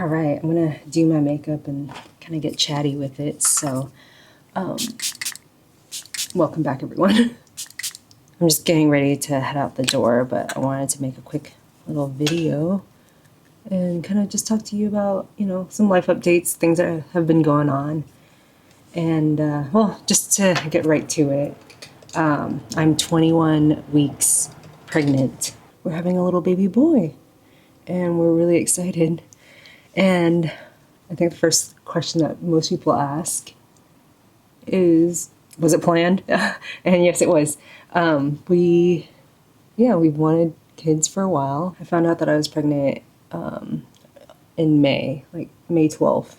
right, I'm gonna do my makeup and kind of get chatty with it. So, welcome back, everyone. I'm just getting ready to head out the door, but I wanted to make a quick little video and kind of just talk to you about, some life updates, things that have been going on. And, well, just to get right to it, I'm 21 weeks pregnant. We're having a little baby boy, and we're really excited. And I think the first question that most people ask is, was it planned? And yes, it was. We've wanted kids for a while. I found out that I was pregnant in May, like May 12th.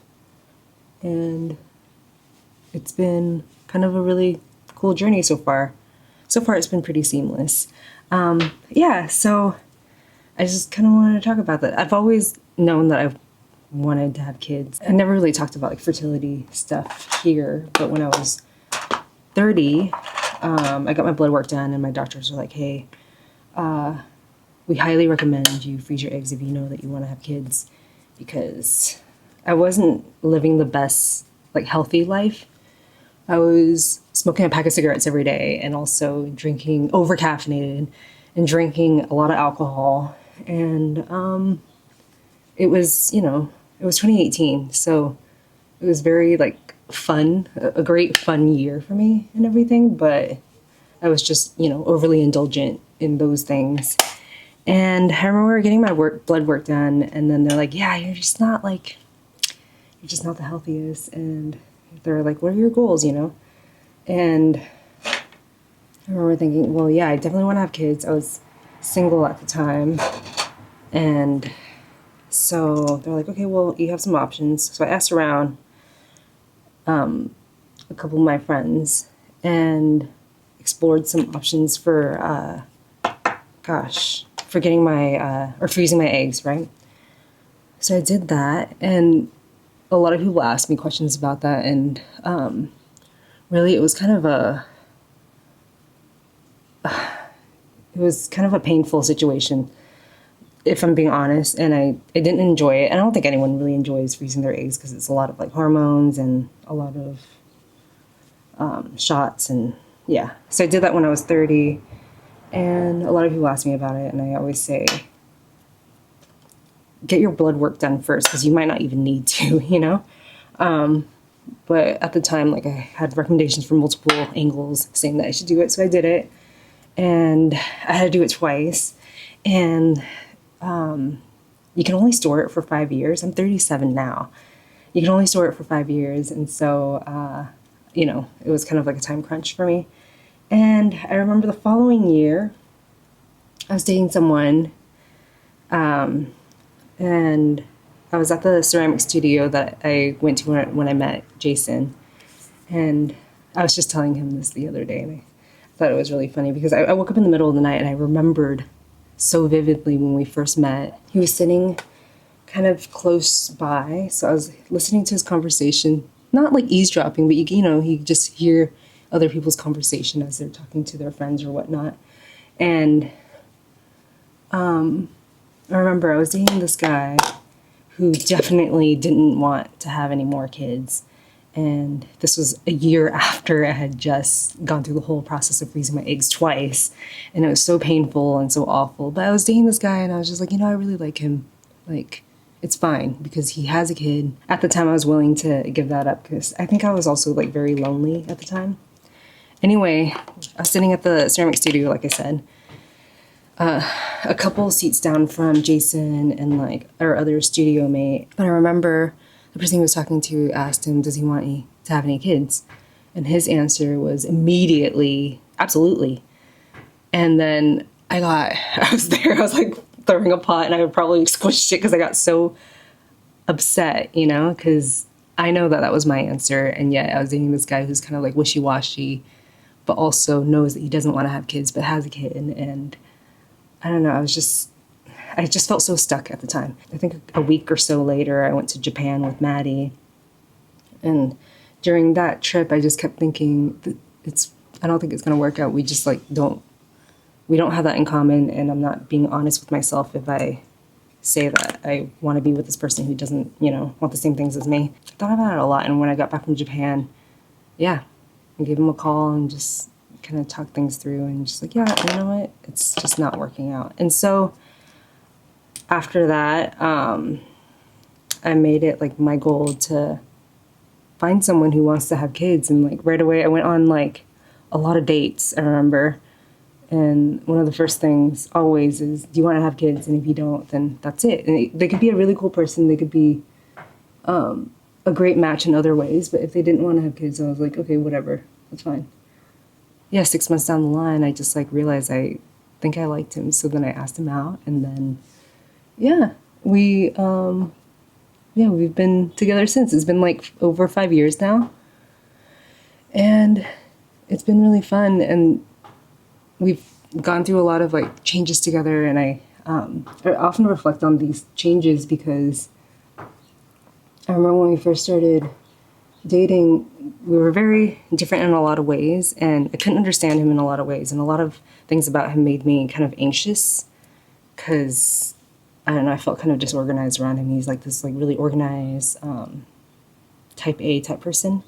And it's been kind of a really cool journey so far. So far, it's been pretty seamless. So I just kind of wanted to talk about that. I've always known that I've wanted to have kids. I never really talked about like fertility stuff here, but when I was 30, I got my blood work done, and my doctors were like, hey, we highly recommend you freeze your eggs if you know that you want to have kids, because I wasn't living the best, like, healthy life. I was smoking a pack of cigarettes every day and also drinking over-caffeinated and drinking a lot of alcohol. And it was 2018, so it was very, like, fun, a great fun year for me and everything, but I was just, overly indulgent in those things. And I remember getting my blood work done, and then they're like, yeah, you're just not the healthiest. And they're like, what are your goals, And I remember thinking, well, yeah, I definitely want to have kids. I was single at the time. And so they're like, okay, well, you have some options. So I asked around a couple of my friends and explored some options for, for getting or freezing my eggs, right? So I did that, and a lot of people asked me questions about that, and really it was kind of a painful situation, if I'm being honest, and I didn't enjoy it. I don't think anyone really enjoys freezing their eggs because it's a lot of like hormones and a lot of shots, and yeah. So I did that when I was 30, and a lot of people ask me about it, and I always say, get your blood work done first, because you might not even need to, But at the time, like, I had recommendations from multiple angles saying that I should do it, so I did it, and I had to do it twice, and you can only store it for 5 years. I'm 37 now. You can only store it for 5 years, and so, it was kind of like a time crunch for me. And I remember the following year, I was dating someone, and I was at the ceramic studio that I went to when I met Jason. And I was just telling him this the other day, and I thought it was really funny because I woke up in the middle of the night and I remembered so vividly when we first met. He was sitting kind of close by, so I was listening to his conversation, not like eavesdropping, but you just hear other people's conversation as they're talking to their friends or whatnot. And I remember I was dating this guy who definitely didn't want to have any more kids. And this was a year after I had just gone through the whole process of freezing my eggs twice. And it was so painful and so awful. But I was dating this guy, and I was just like, I really like him. Like, it's fine because he has a kid. At the time, I was willing to give that up because I think I was also, like, very lonely at the time. Anyway, I was sitting at the ceramic studio, like I said, a couple seats down from Jason and, like, our other studio mate. But I remember the person he was talking to asked him, does he want to have any kids? And his answer was immediately, absolutely. And then I was there, I was like throwing a pot, and I would probably squished it because I got so upset, because I know that was my answer. And yet I was dating this guy who's kind of like wishy-washy, but also knows that he doesn't want to have kids, but has a kid. And I don't know, I just felt so stuck at the time. I think a week or so later, I went to Japan with Maddie. And during that trip, I just kept thinking, I don't think it's going to work out. We just, like, we don't have that in common. And I'm not being honest with myself if I say that I want to be with this person who doesn't, you know, want the same things as me. I thought about it a lot, and when I got back from Japan, yeah, I gave him a call and just kind of talked things through and just like, yeah, you know what, it's just not working out. And so after that, I made it like my goal to find someone who wants to have kids. And like right away I went on like a lot of dates, I remember. And one of the first things always is, do you want to have kids? And if you don't, then that's it. And they could be a really cool person. They could be a great match in other ways. But if they didn't want to have kids, I was like, okay, whatever, that's fine. Yeah, 6 months down the line, I just like realized I think I liked him. So then I asked him out, and then, yeah, we've been together since. It's been like over 5 years now. And it's been really fun. And we've gone through a lot of like changes together. And I often reflect on these changes because I remember when we first started dating, we were very different in a lot of ways. And I couldn't understand him in a lot of ways. And a lot of things about him made me kind of anxious because I don't know, I felt kind of disorganized around him. He's like this like really organized type A type person.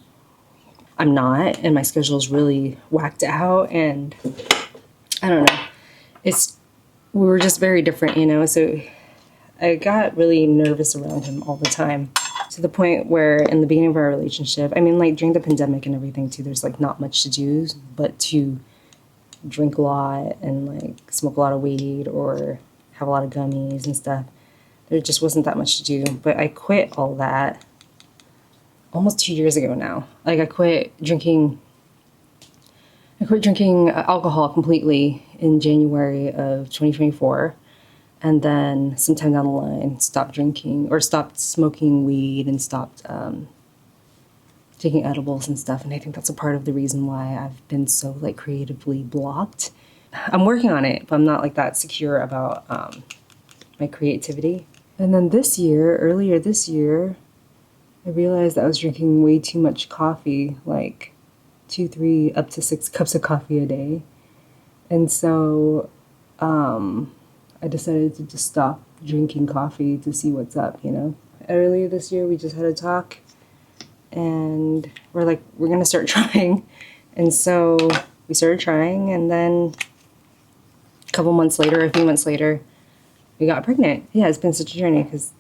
I'm not, and my schedule is really whacked out, and I don't know. We were just very different, you know, so I got really nervous around him all the time, to the point where in the beginning of our relationship, I mean, like during the pandemic and everything too, there's like not much to do but to drink a lot and like smoke a lot of weed or have a lot of gummies and stuff. There just wasn't that much to do. But I quit all that almost 2 years ago now. Like I quit drinking alcohol completely in January of 2024. And then sometime down the line, stopped drinking or stopped smoking weed and stopped taking edibles and stuff. And I think that's a part of the reason why I've been so like creatively blocked. I'm working on it, but I'm not like that secure about my creativity. And then earlier this year, I realized that I was drinking way too much coffee, like 2, 3, up to 6 cups of coffee a day. And so I decided to just stop drinking coffee to see what's up, you know? Earlier this year, we just had a talk, and we're like, we're gonna start trying. And so we started trying, and then a few months later, we got pregnant. Yeah, it's been such a journey because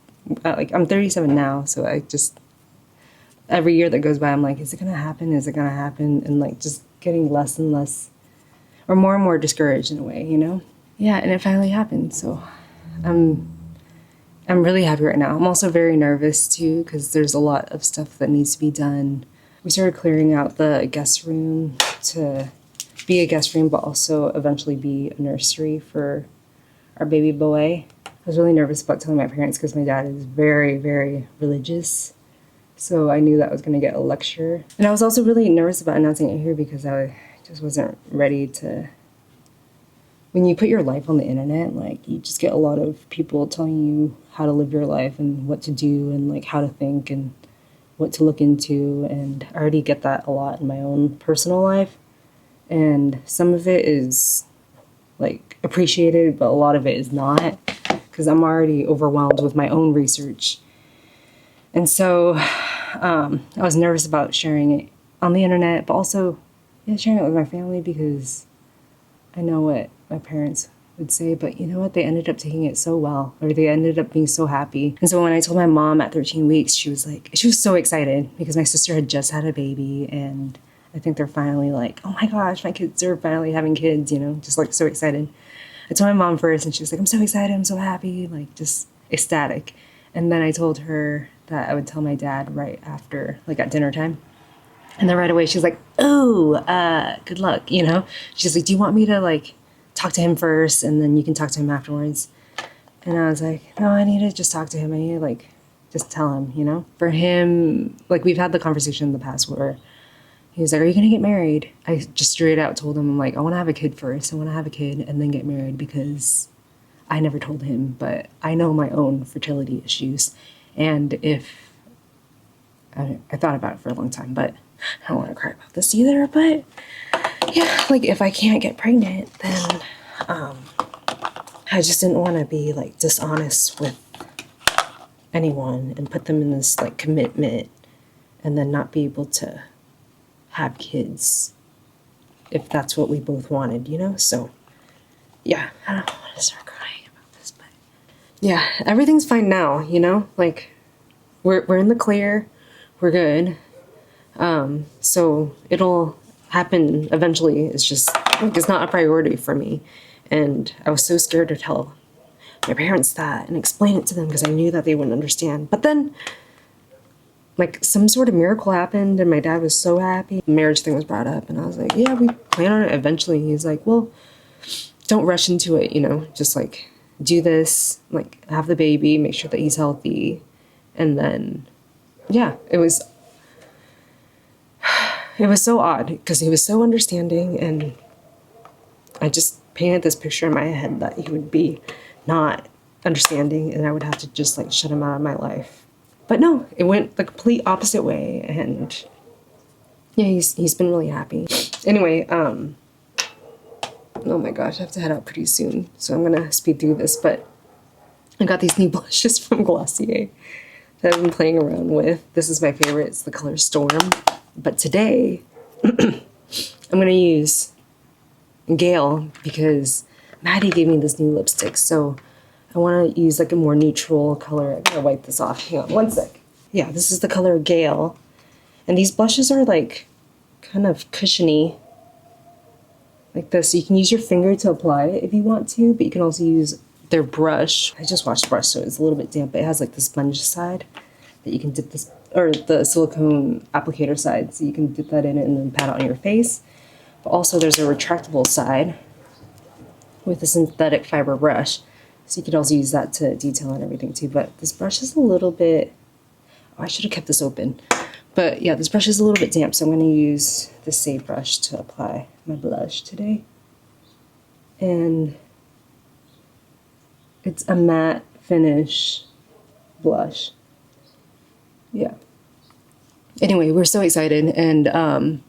like I'm 37 now, so I just, every year that goes by, I'm like, is it gonna happen? Is it gonna happen? And like just getting less and less, or more and more discouraged in a way, you know? Yeah, and it finally happened. So I'm really happy right now. I'm also very nervous too because there's a lot of stuff that needs to be done. We started clearing out the guest room to be a guest room, but also eventually be a nursery for our baby boy. I was really nervous about telling my parents because my dad is very, very religious. So I knew that I was going to get a lecture. And I was also really nervous about announcing it here because I just wasn't ready to. When you put your life on the internet, like you just get a lot of people telling you how to live your life and what to do and like how to think and what to look into. And I already get that a lot in my own personal life. And some of it is like appreciated, but a lot of it is not because I'm already overwhelmed with my own research. And so I was nervous about sharing it on the internet, but also sharing it with my family because I know what my parents would say, but you know what? They ended up taking it so well, or they ended up being so happy. And so when I told my mom at 13 weeks, she was so excited because my sister had just had a baby, and I think they're finally like, oh my gosh, my kids are finally having kids, you know, just like so excited. I told my mom first, and she was like, I'm so excited, I'm so happy, like just ecstatic. And then I told her that I would tell my dad right after, like at dinner time. And then right away she's like, oh, good luck, you know? She's like, do you want me to like talk to him first and then you can talk to him afterwards? And I was like, no, I need to just talk to him. I need to like just tell him, you know? For him, like we've had the conversation in the past where he was like, are you gonna get married? I just straight out told him, I'm like, I wanna have a kid first. I wanna have a kid and then get married because I never told him, but I know my own fertility issues. And if, I thought about it for a long time, but I don't want to cry about this either, but yeah, like if I can't get pregnant, then I just didn't want to be like dishonest with anyone and put them in this like commitment and then not be able to have kids if that's what we both wanted, you know? So yeah, I don't want to start crying about this, but yeah, everything's fine now, you know? Like we're in the clear, we're good. So it'll happen eventually. It's just like it's not a priority for me. And I was so scared to tell my parents that and explain it to them because I knew that they wouldn't understand. But then like some sort of miracle happened and my dad was so happy. The marriage thing was brought up and I was like, yeah, we plan on it eventually. He's like, well, don't rush into it, you know, just like do this, like have the baby, make sure that he's healthy. And then, yeah, it was so odd because he was so understanding and I just painted this picture in my head that he would be not understanding and I would have to just like shut him out of my life. But no, it went the complete opposite way and yeah, he's been really happy. Anyway, oh my gosh, I have to head out pretty soon, so I'm gonna speed through this, but I got these new blushes from Glossier that I've been playing around with. This is my favorite, it's the color Storm. But today, I'm gonna use Gale because Maddie gave me this new lipstick, so I want to use like a more neutral color. I'm gonna wipe this off. Hang on one sec. Yeah, this is the color Gale, and these blushes are like kind of cushiony, like this. So you can use your finger to apply it if you want to, but you can also use their brush. I just washed the brush, so it's a little bit damp. But it has like the sponge side that you can dip this, or the silicone applicator side, so you can dip that in it and then pat it on your face. But also there's a retractable side with a synthetic fiber brush, so you could also use that to detail and everything too. But this brush is a little bit, oh, I should have kept this open. But yeah, this brush is a little bit damp, so I'm going to use the Save brush to apply my blush today. And it's a matte finish blush. Yeah. Anyway, we're so excited, and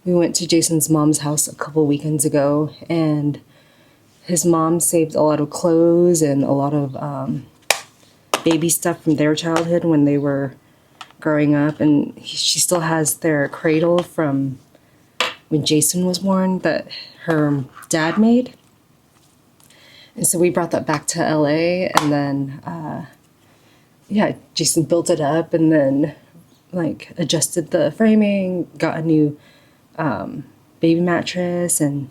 we went to Jason's mom's house a couple weekends ago, and his mom saved a lot of clothes and a lot of baby stuff from their childhood when they were growing up, and she still has their cradle from when Jason was born that her dad made. And so we brought that back to LA, and then yeah, Jason built it up and then like adjusted the framing, got a new baby mattress, and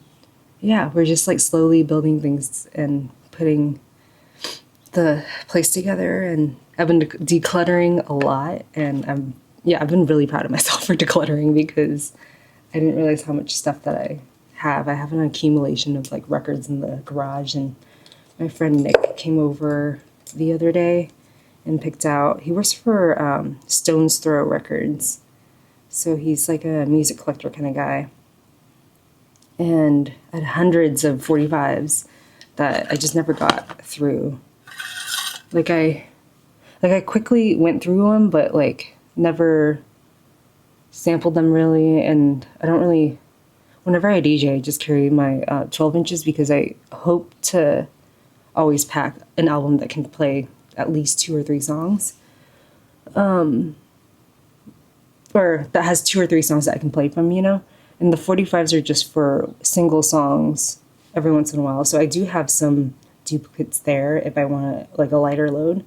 yeah, we're just like slowly building things and putting the place together. And I've been decluttering a lot, and I've been really proud of myself for decluttering because I didn't realize how much stuff that I have. I have an accumulation of like records in the garage, and my friend Nick came over the other day and picked out, he works for Stone's Throw Records, so he's like a music collector kind of guy, and I had hundreds of 45s that I just never got through. Like I quickly went through them, but like never sampled them really. And I don't really, whenever I DJ, I just carry my 12 inches because I hope to always pack an album that can play at least 2 or 3 songs. Or that has 2 or 3 songs that I can play from, you know? And the 45s are just for single songs every once in a while. So I do have some duplicates there if I want like a lighter load.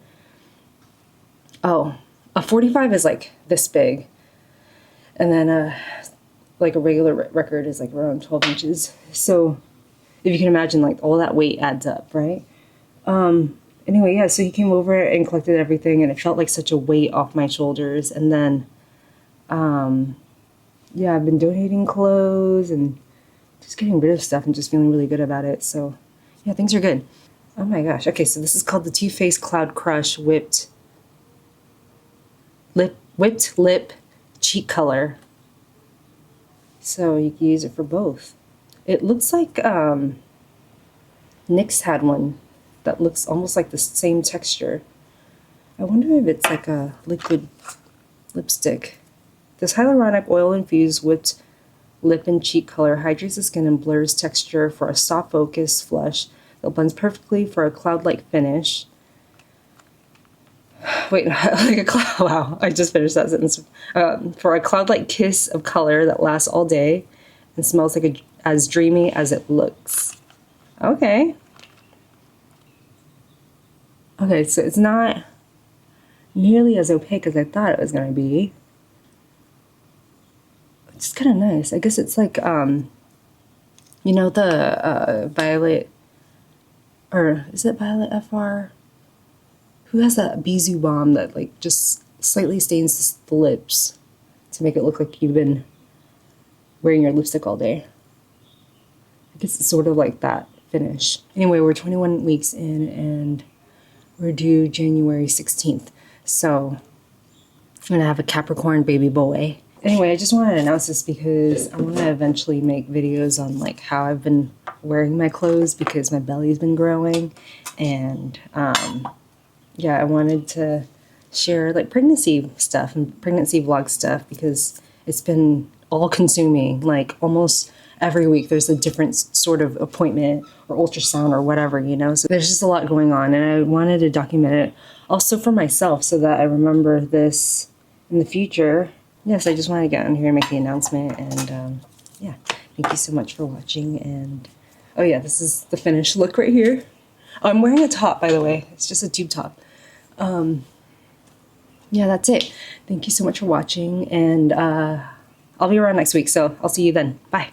Oh, a 45 is like this big. And then like a regular record is like around 12 inches. So if you can imagine, like all that weight adds up, right? Anyway, yeah, so he came over and collected everything, and it felt like such a weight off my shoulders. And then, yeah, I've been donating clothes and just getting rid of stuff and just feeling really good about it. So, yeah, things are good. Oh my gosh. Okay, so this is called the Too Faced Cloud Crush Whipped Lip Cheek Color. So you can use it for both. It looks like NYX had one that looks almost like the same texture. I wonder if it's like a liquid lipstick. This hyaluronic oil-infused whipped lip and cheek color hydrates the skin and blurs texture for a soft focus flush that blends perfectly for a cloud-like finish. Wait, like a cloud. Wow, I just finished that sentence. For a cloud-like kiss of color that lasts all day and smells like as dreamy as it looks. Okay. Okay, so it's not nearly as opaque as I thought it was gonna be. It's kind of nice. I guess it's like, you know, the Violet, or is it Violet FR? Who has that Bisou balm that like just slightly stains the lips to make it look like you've been wearing your lipstick all day? I guess it's sort of like that finish. Anyway, we're 21 weeks in and we're due January 16th. So I'm gonna have a Capricorn baby boy. Anyway, I just wanted to announce this because I want to eventually make videos on like how I've been wearing my clothes because my belly's been growing, and yeah, I wanted to share like pregnancy stuff and pregnancy vlog stuff because it's been all consuming. Like almost every week there's a different sort of appointment or ultrasound or whatever, you know, so there's just a lot going on, and I wanted to document it also for myself so that I remember this in the future. Yes, I just wanted to get on here and make the announcement, and yeah, thank you so much for watching. And oh yeah, this is the finished look right here. Oh, I'm wearing a top, by the way. It's just a tube top. Yeah, that's it. Thank you so much for watching, and I'll be around next week, so I'll see you then. Bye.